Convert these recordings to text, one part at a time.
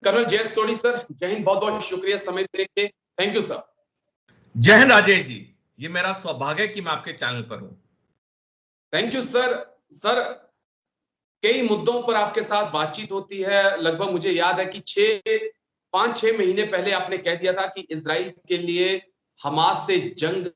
Colonel जय Soni sir, जय हिंद। बहुत बहुत शुक्रिया समय देने के लिए। Thank you sir. जय हिंद राजेश जी, ये मेरा सौभाग्य है कि मैं आपके चैनल पर हूं। Thank you sir. सर, कई मुद्दों पर आपके साथ बातचीत होती है। लगभग मुझे याद है कि 5-6 महीने पहले आपने कह दिया था कि इजराइल के लिए हमास से जंग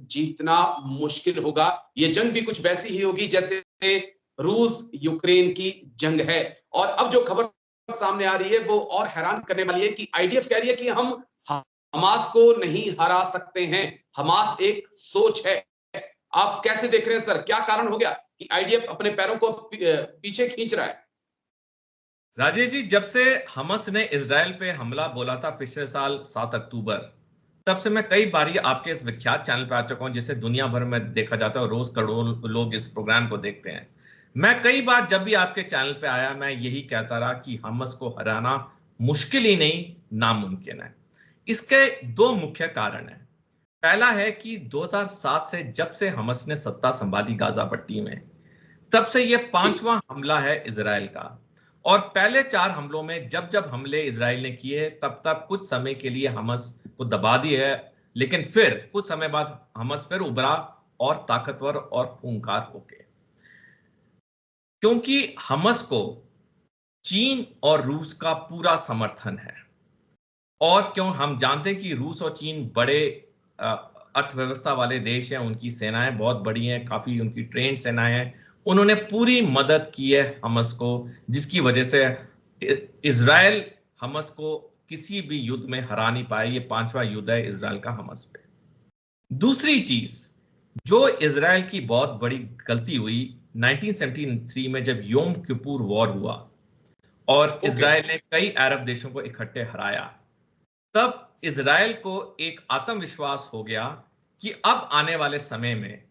जीतना मुश्किल होगा। ये जंग भी कुछ वैसी ही होगी जैसे रूस यूक्रेन की जंग है। और अब जो खबर सामने आ रही है वो और हैरान करने वाली है कि आईडीएफ कह रही है कि हम हमास को नहीं हरा सकते हैं। हमास एक सोच है। आप कैसे देख रहे हैं सर, क्या कारण हो गया कि आईडीएफ अपने पैरों को पीछे खींच रहा है? राजेश जी, जब से हमास ने इजराइल पे हमला बोला था पिछले साल 7 अक्टूबर, तब से मैं कई बारी आपके इस विख्यात चैनल पर आ चुका हूं जिसे दुनिया भर में देखा जाता है और रोज करोड़ों लोग इस प्रोग्राम को देखते हैं। मैं कई बार जब भी आपके चैनल पे आया मैं यही कहता रहा कि हमास को हराना मुश्किल ही नहीं, नामुमकिन है। इसके दो मुख्य कारण हैं। पहला है कि 2007 से जब से हमास ने सत्ता संभाली गाजा पट्टी में, तब से यह 5वां हमला है इजराइल का। और पहले 4 हमलों में जब जब हमले इजराइल ने किए तब तब कुछ समय के लिए हमास को दबा दिया है, लेकिन फिर कुछ समय बाद हमास फिर उभरा और ताकतवर और खूंखार होके। क्योंकि हमास को चीन और रूस का पूरा समर्थन है, और क्यों हम जानते हैं कि रूस और चीन बड़े अर्थव्यवस्था वाले देश हैं, उनकी सेनाएं बहुत बड़ी हैं, काफी उनकी ट्रेन सेनाएं हैं। उन्होंने पूरी मदद की है हमास को, जिसकी वजह से इजराइल हमास को किसी भी युद्ध में हरा नहीं पाया। ये 5वां युद्ध है इजराइल का हमास पे। दूसरी चीज जो इजराइल की बहुत बड़ी गलती हुई 1973 में, जब योम किपुर वॉर हुआ और इजराइल ने कई अरब देशों को इकट्ठे हराया, तब इजराइल को एक आत्मविश्वास हो गया कि अब आने वाले समय में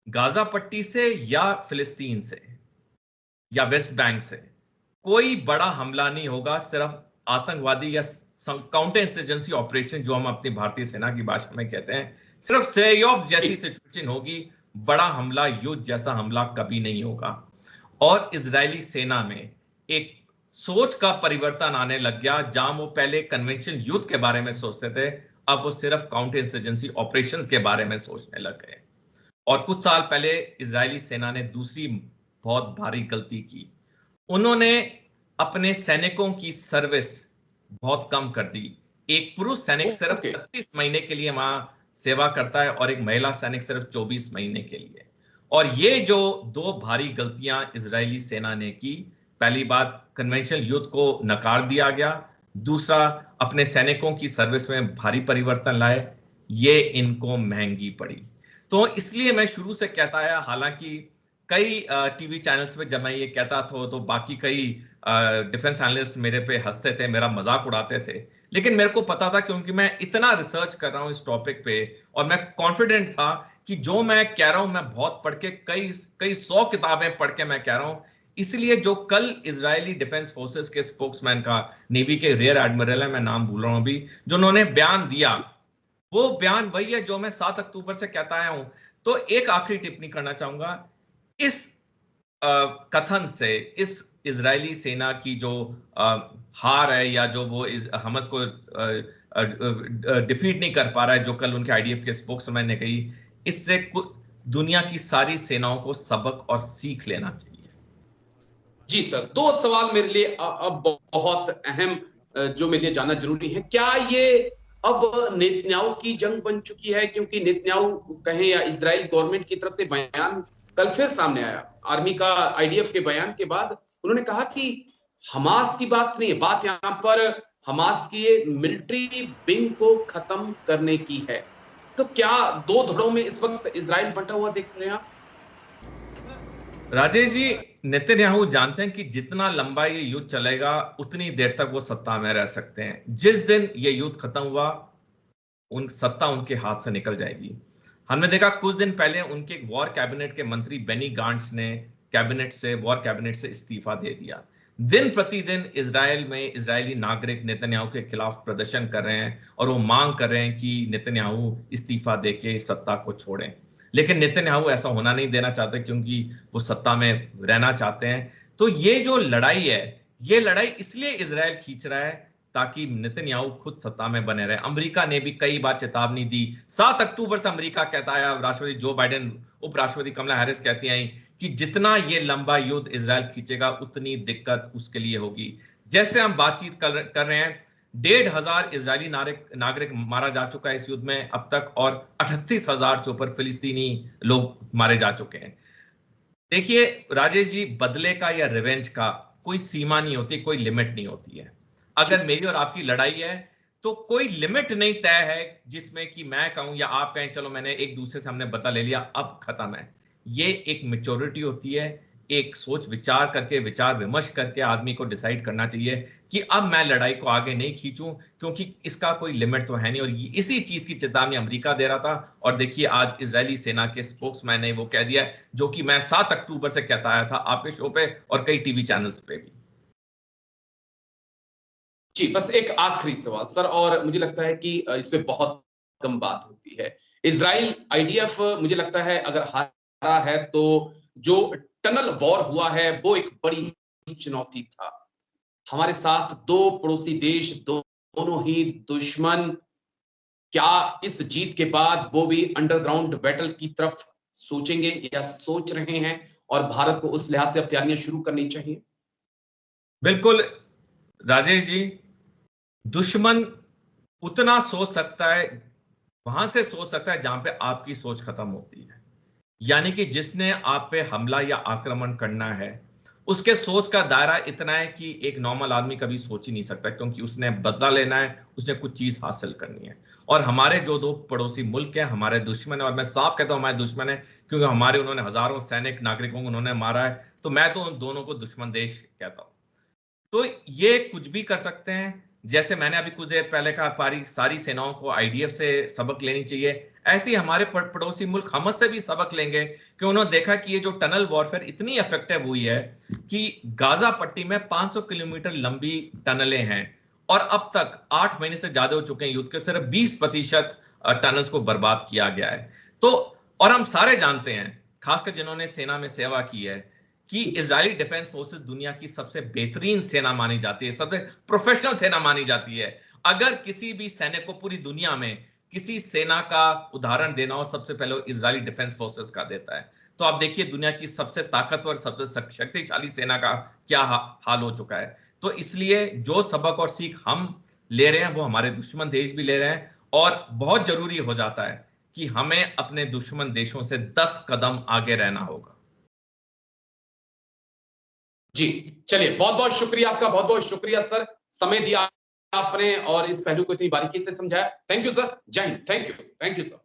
गाजा पट्टी से या फिलिस्तीन से या वेस्ट बैंक से कोई बड़ा हमला नहीं होगा। सिर्फ आतंकवादी या काउंटर इंसर्जेंसी ऑपरेशन, जो हम अपनी भारतीय सेना की भाषा में कहते हैं, सिर्फ सहयोग जैसी सिचुएशन होगी। बड़ा हमला, युद्ध जैसा हमला कभी नहीं होगा। और इजरायली सेना में एक सोच का परिवर्तन आने लग गया। जहां वो पहले कन्वेंशन युद्ध के बारे में सोचते थे, अब वो सिर्फ काउंटर इंसर्जेंसी ऑपरेशंस के बारे में सोचने लग गए। और कुछ साल पहले इजरायली सेना ने दूसरी बहुत भारी गलती की। उन्होंने अपने सैनिकों की सर्विस बहुत कम कर दी। एक पुरुष सैनिक सिर्फ 36 महीने के लिए वहां सेवा करता है और एक महिला सैनिक सिर्फ 24 महीने के लिए। और ये जो दो भारी गलतियां इजरायली सेना ने की, पहली बात कन्वेंशनल युद्ध को नकार दिया गया, दूसरा अपने सैनिकों की सर्विस में भारी परिवर्तन लाए, ये इनको महंगी पड़ी। तो इसलिए मैं शुरू से कहता आया, हालांकि कई टीवी चैनल्स पे जब मैं ये कहता था तो बाकी कई डिफेंस एनालिस्ट मेरे पे हंसते थे, मेरा मजाक उड़ाते थे, लेकिन मेरे को पता था, क्योंकि मैं इतना रिसर्च कर रहा हूं इस टॉपिक पे और मैं कॉन्फिडेंट था कि जो मैं कह रहा हूं मैं बहुत पढ़ के, कई 100 किताबें पढ़ के मैं कह रहा हूं। इसलिए जो कल इजरायली डिफेंस फोर्सेस के स्पोक्समैन का, नेवी के रियर एडमिरल है, मैं नाम भूल रहा हूं अभी, जो उन्होंने बयान दिया, वो बयान वही है जो मैं 7 अक्टूबर से कहता आया हूं। तो एक आखिरी टिप्पणी करना चाहूंगा इस कथन से, इस इजरायली सेना की जो हार है या जो वो हमास को डिफीट नहीं कर पा रहा है, जो कल उनके आईडीएफ के स्पोक्समैन ने कही, इससे दुनिया की सारी सेनाओं को सबक और सीख लेना चाहिए। जी सर, 2 सवाल मेरे लिए अब बहुत अहम, जो मेरे लिए जानना जरूरी है। क्या ये अब नेतन्याहू की जंग बन चुकी है? क्योंकि नेतन्याहू कहें या इजराइल गवर्नमेंट की तरफ से बयान कल फिर सामने आया, आर्मी का, आईडीएफ के बयान के बाद उन्होंने कहा कि हमास की बात नहीं है, बात यहां पर हमास की मिलिट्री विंग को खत्म करने की है। तो क्या दो धड़ों में इस वक्त इजराइल बंटा हुआ देख रहे हैं आप? राजेश जी, नेतन्याहू जानते हैं कि जितना लंबा ये युद्ध चलेगा उतनी देर तक वो सत्ता में रह सकते हैं। जिस दिन ये युद्ध खत्म हुआ, सत्ता उनके हाथ से निकल जाएगी। हमने देखा कुछ दिन पहले उनके वॉर कैबिनेट के मंत्री बेनी गांट्स ने वॉर कैबिनेट से इस्तीफा दे दिया। दिन प्रतिदिन इजराइल में इजरायली नागरिक नेतन्याहू के खिलाफ प्रदर्शन कर रहे हैं और वो मांग कर रहे हैं कि नेतन्याहू इस्तीफा देके सत्ता को छोड़ें। लेकिन नेतन्याहू ऐसा होना नहीं देना चाहते, क्योंकि वो सत्ता में रहना चाहते हैं। तो ये जो लड़ाई है, ये लड़ाई इसलिए इजराइल खींच रहा है ताकि नेतन्याहू खुद सत्ता में बने रहे। अमेरिका ने भी कई बार चेतावनी दी। 7 अक्टूबर से अमेरिका कहता है, राष्ट्रपति जो बाइडेन, उपराष्ट्रपति कमला हैरिस कहती आई कि जितना ये लंबा युद्ध इजराइल खींचेगा उतनी दिक्कत उसके लिए होगी। जैसे हम बातचीत कर रहे हैं, 1,500 इजरायली नागरिक मारा जा चुका है इस युद्ध में अब तक, और 38,000 से ऊपर फिलिस्तीनी लोग मारे जा चुके हैं। देखिए राजेश जी, बदले का या रिवेंज का कोई सीमा नहीं होती, कोई लिमिट नहीं होती है। अगर मेरी और आपकी लड़ाई है तो कोई लिमिट नहीं तय है जिसमें कि मैं कहूं या आप कहें चलो मैंने एक दूसरे से हमने बदला ले लिया अब खत्म है। ये एक मैच्योरिटी होती है, एक सोच विचार करके, विचार विमर्श करके आदमी को डिसाइड करना चाहिए कि अब मैं लड़ाई को आगे नहीं खींचूं, क्योंकि इसका कोई लिमिट तो है नहीं। और इसी चीज की चेतावनी अमेरिका दे रहा था, और देखिए आज इजरायली सेना के स्पोक्समैन ने वो कह दिया, जो कि मैं 7 अक्टूबर से कहता आया था आपके शो पे और कई टीवी चैनल्स पे भी। जी, बस एक आखिरी सवाल सर, और मुझे लगता है कि इस पे बहुत कम बात होती है। इजराइल आईडीएफ मुझे लगता है अगर हारा है तो जो टनल वॉर हुआ है वो एक बड़ी चुनौती था। हमारे साथ दो पड़ोसी देश, दोनों ही दुश्मन, क्या इस जीत के बाद वो भी अंडरग्राउंड बैटल की तरफ सोचेंगे या सोच रहे हैं, और भारत को उस लिहाज से अब तैयारियां शुरू करनी चाहिए? बिल्कुल राजेश जी, दुश्मन उतना सोच सकता है, वहां से सोच सकता है जहां पे आपकी सोच खत्म होती है। यानी कि जिसने आप पे हमला या आक्रमण करना है, उसके सोच का दायरा इतना है कि एक नॉर्मल आदमी कभी सोच ही नहीं सकता, क्योंकि उसने बदला लेना है, उसने कुछ चीज हासिल करनी है। और हमारे जो दो पड़ोसी मुल्क हैं हमारे दुश्मन है, और मैं साफ कहता हूं हमारे दुश्मन है, क्योंकि हमारे उन्होंने हजारों सैनिक नागरिकों को उन्होंने मारा है, तो मैं तो उन दोनों को दुश्मन देश कहता हूं। तो ये कुछ भी कर सकते हैं। जैसे मैंने अभी कुछ देर पहले कहा, सारी सेनाओं को आईडीएफ से सबक लेनी चाहिए, ऐसे ही हमारे पड़ोसी मुल्क हमस से भी सबक लेंगे, कि उन्होंने देखा कि ये जो टनल वॉरफेयर इतनी इफेक्टिव हुई है कि गाजा पट्टी में 500 किलोमीटर लंबी टनलें हैं, और अब तक 8 महीने से ज्यादा हो चुके हैं युद्ध के, सिर्फ 20% टनल्स को बर्बाद किया गया है। तो और हम सारे जानते हैं, खासकर जिन्होंने सेना में सेवा की है, कि इजरायली डिफेंस फोर्सेस दुनिया की सबसे बेहतरीन सेना मानी जाती है, सबसे प्रोफेशनल सेना मानी जाती है। अगर किसी भी सैनिक को पूरी दुनिया में किसी सेना का उदाहरण देना हो, सबसे पहले इजरायली डिफेंस फोर्सेस का देता है। तो आप देखिए दुनिया की सबसे ताकतवर, सबसे शक्तिशाली सेना का क्या हाल हो चुका है। तो इसलिए जो सबक और सीख हम ले रहे हैं वो हमारे दुश्मन देश भी ले रहे हैं, और बहुत जरूरी हो जाता है कि हमें अपने दुश्मन देशों से 10 कदम आगे रहना होगा। जी, चलिए, बहुत बहुत शुक्रिया आपका, बहुत बहुत शुक्रिया सर, समय दिया आपने और इस पहलू को इतनी बारीकी से समझाया। थैंक यू सर, जय हिंद। Thank you sir.